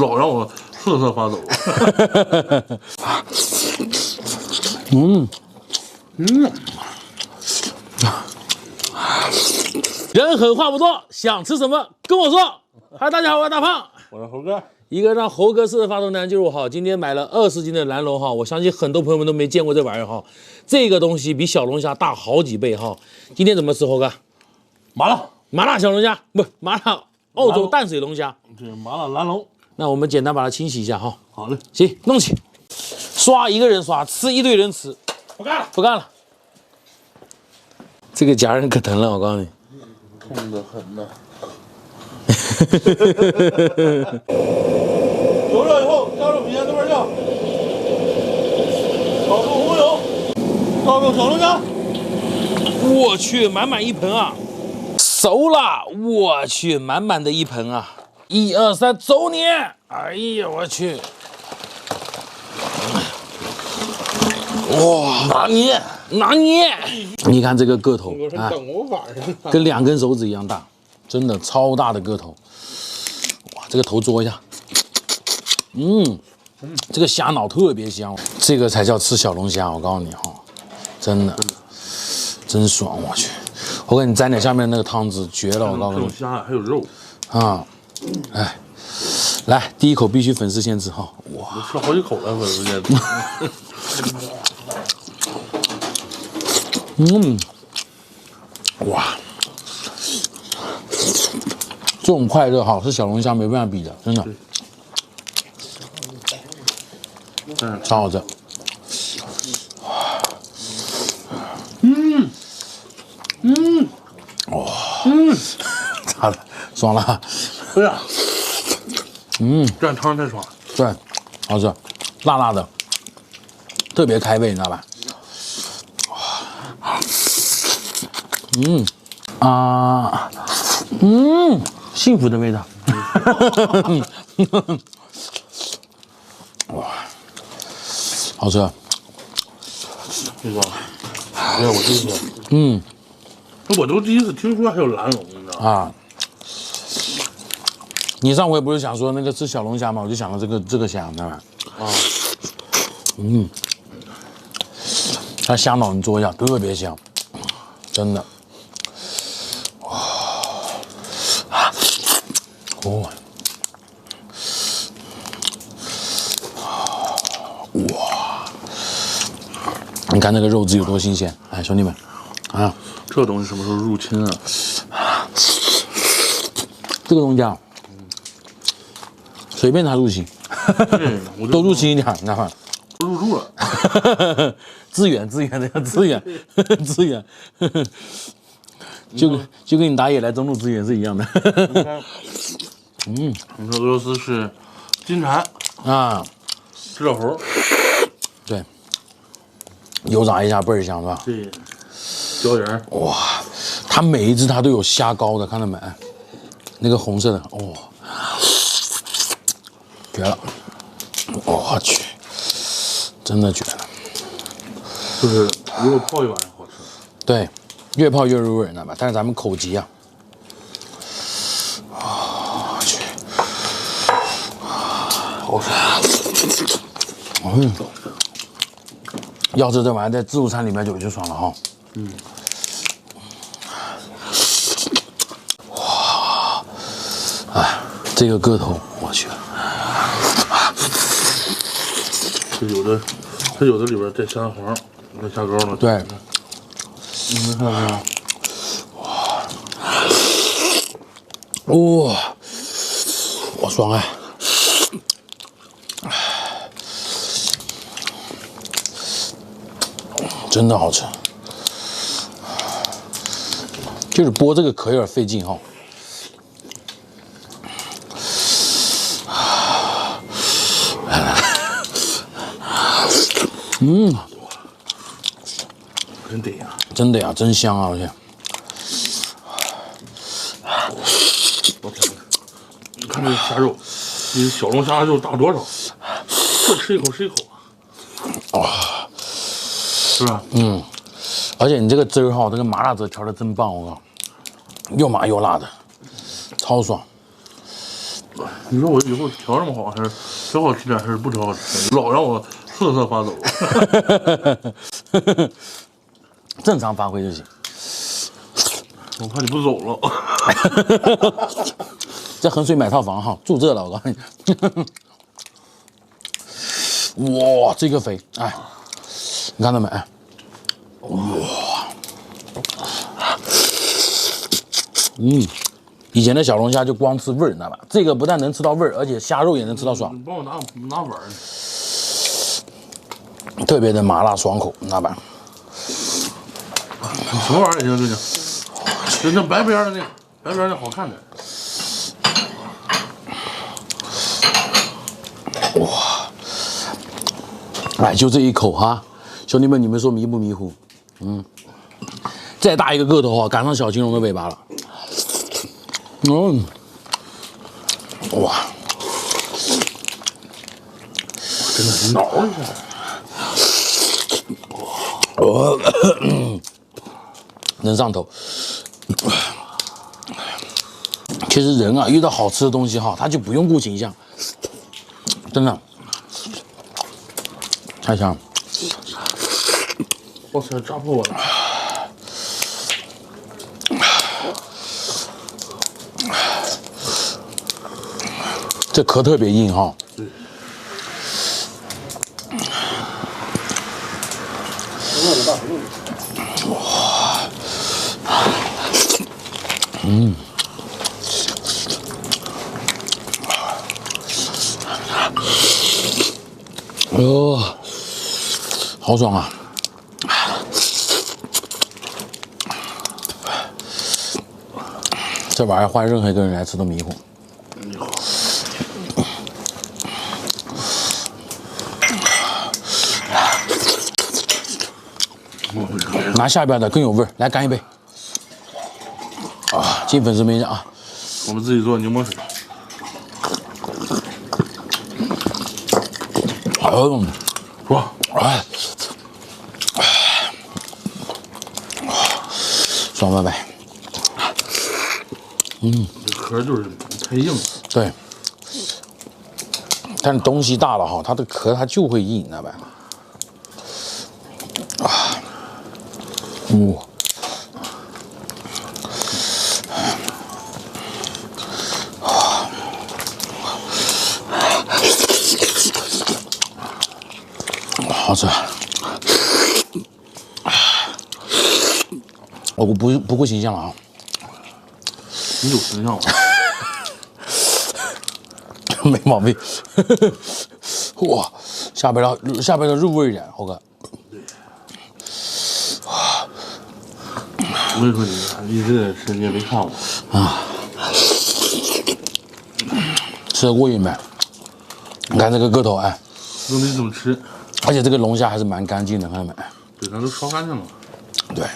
老让我瑟瑟发抖。人狠话不多，想吃什么跟我说。嗨，大家好，我是大胖，我是猴哥。一个让猴哥吃的发动男就是我哈。今天买了20斤的蓝龙哈，我相信很多朋友们都没见过这玩意儿哈。这个东西比小龙虾大好几倍哈。今天怎么吃，猴哥？麻辣小龙虾，不麻辣澳洲淡水龙虾。这麻辣蓝龙。那我们简单把它清洗一下哈。好嘞，行，弄起。刷一个人刷，吃一堆人吃。不干了，不干了。这个夹人可疼了，我告诉你。痛得很呐。油热以后加入郫县豆瓣酱，炒出红油，倒入小龙虾。我去，满满一盆啊！熟了，我去，满满的一盆啊！1、2、3，走你！哎呀，我去！哇，拿捏！你看这个个头啊，跟2根手指一样大，真的超大的个头。哇，这个头嘬一下，这个虾脑特别香，这个才叫吃小龙虾，我告诉你哈，真的，真爽，我去！我给你沾点下面那个汤汁，绝了，我告诉你。还有虾，还有肉啊，哎，来，第一口必须粉丝先吃哈，哇，我吃了好几口了，粉丝先哇，这种快乐哈是小龙虾没办法比的，真的，超好吃。咋的？爽了？对呀，蘸汤太爽了。对，好吃，辣辣的，特别开胃，你知道吧？幸福的味道。哇，好吃。那个，哎呀，我真是，我都第一次听说还有蓝龙，你知道吗？啊，你上回不是想说那个吃小龙虾吗？我就想到这个虾，你知道吧？它虾脑你嘬一下，特别香，真的。哇，你看那个肉质有多新鲜！哎，兄弟们，啊，这东西什么时候入侵啊？这个东西啊，随便它入侵，都入侵一点，你知道吗？都入住了。资源，就跟你打野来中路资源是一样的。你说俄罗斯是金蝉啊，知了猴，对，油炸一下倍儿香是吧？对，椒盐。哇，它每一只它都有虾膏的，看到没？那个红色的，哦，绝了！我去，真的绝了。就是如果泡一晚上好吃。对，越泡越入味，你知道吧？但是咱们口急啊。我去，好爽。要是这玩意儿在自助餐里面就爽了哈。哇，哎，这个个头，我去。它有的里边带虾黄，带虾膏的。对，你们看到没有？哇，我爽哎！真的好吃，就是剥这个壳有点费劲哈。真得呀！真的呀，真香啊！我去，我天，你看这虾肉，比小龙虾肉大多少？这吃一口是一口啊！是吧？而且你这个汁儿哈，这个麻辣汁调的真棒，我靠，又麻又辣的，超爽。你说我以后调这么好，还是调好吃点，还是不调好吃？老让我瑟瑟发抖。正常发挥就行。我怕你不走了。在衡水买套房哈，住这了，我告诉你。哇，这个肥，哎，你看到没？哇，以前的小龙虾就光吃味儿，你知道吧？这个不但能吃到味儿，而且虾肉也能吃到爽，你帮我拿碗。特别的麻辣爽口，你知道吧？什么玩意儿也行，就行。就那白边的那个，白边的好看点。哇，哎，就这一口哈，兄弟们，你们说迷不迷糊？再大一个个头哈，赶上小青龙的尾巴了。哇，真的是挠一下。能上头。其实人啊，遇到好吃的东西哈，他就不用顾形象，真的太香了。哇塞，扎破我了！这壳特别硬哈。对。哦，好爽啊！这玩意儿换任何一个人来吃都迷糊。拿下边的更有味儿，来干一杯！啊，进粉丝名啊！我们自己做柠檬水。哇，哎，爽歪歪。这壳就是太硬了。对，但是东西大了哈，它的壳它就会硬，你知道吧？好吃。我不顾形象了啊！你有形象吗？没毛病。哇，下边的入味一点，猴哥。我跟你说，你一直在吃，你也没看我啊，吃得过瘾没？你看这个个头，哎，都没怎么吃，而且这个龙虾还是蛮干净的，看到没？对，咱都烧干净了。对。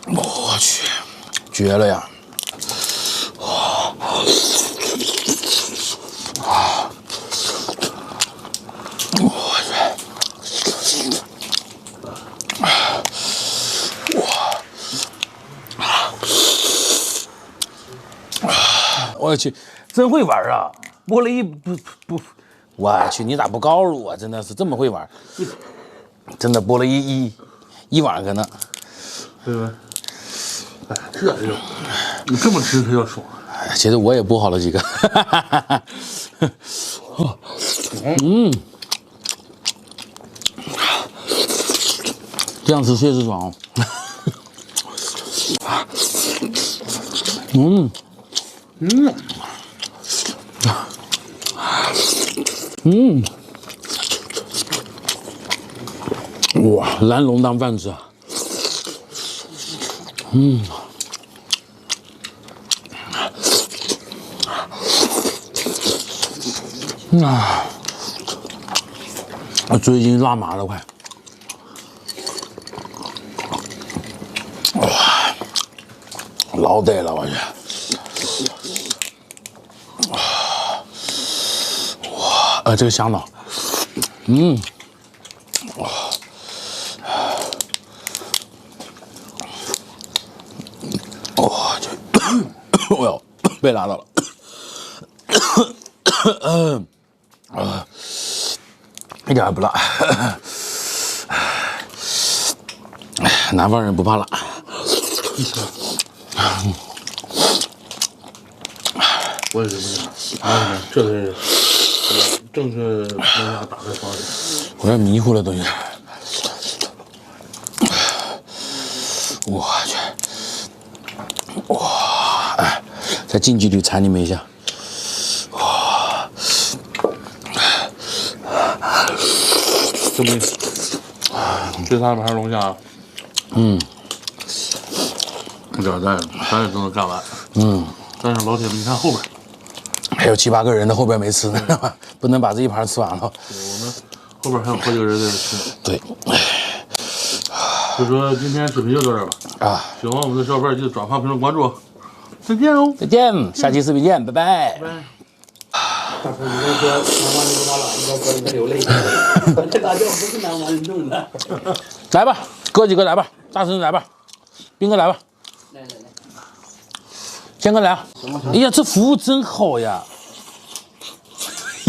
我去，绝了呀！我去，真会玩啊！剥了不，我去，你咋不告诉我？真的是这么会玩，真的剥了一晚上呢。对吧？哎，这就你这么吃它要爽。其实我也剥好了几个。这样吃确实爽哦。哇，蓝龙当饭吃啊！我嘴已经辣麻了，快！哇，老得了，我去！哇，这个香脑，哇，我要被拉到了。一点也不辣。南方人不怕辣。我也是不行，这是正确龙虾打的方式。我这迷糊了都有点。我去，哇！哎，再近距离馋你们一下。哇！这不，这3盘龙虾，一点咱也都能干完。但是老铁们，你看后边，还有7、8个人的后边没吃呢，不能把这一盘吃完了。我们后边还有好几个人在这吃呢。对，就说今天视频就到这儿吧。啊，喜欢我们的小伙伴记得转发、评论、关注。再见哦。再见，下期视频见，拜拜。大叔，你刚说南方人不怕辣，你刚说你在流泪。这辣椒不是南方人种的。来吧，哥几个来吧，大神来吧，斌哥来吧，来，谦哥来啊！哎呀，这服务真好呀！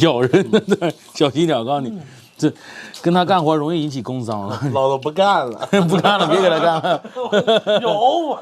咬人的，小心点，我告诉你，这跟他干活容易引起工伤了。老子不干了，不干了，别给他干了。有我。